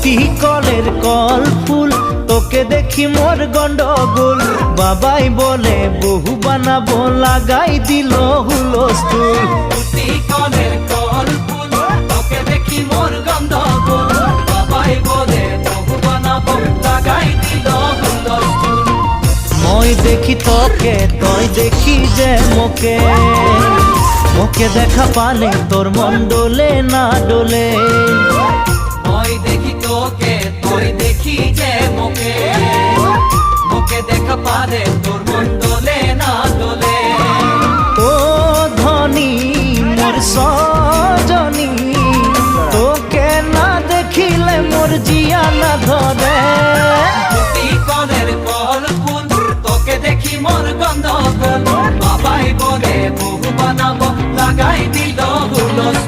ফুটি কলের কল ফুল, তোকে দেখি মোর গন্ডগোল। বাবাই বলে বহু বানাবো, লাগাই দিল হুলস্থুল। ফুটি কলের কল ফুল, তোকে দেখি মোর গন্ডগোল। বাবাই বলে বহু বানাবো, লাগাই দিল হুলস্থুল। মই দেখি তোকে, তই দেখি যে মোকে, মোকে দেখা পালে তোর মন ডোলে না ডোলে। মই দেখি তোকে, তুই দেখি যে মোকে, মোকে দেখা পারে তোর মন দোলে না দোলে। ও ধনী মোর সজনী, তোকে না দেখিলে মোর জিয়া না ধরে। ফুটি কলের কল ফুল, তোকে দেখি মোর গন্ডগোল। বাবাই বলে বহু বানাবো, লাগাই দিল হুলস্থুল।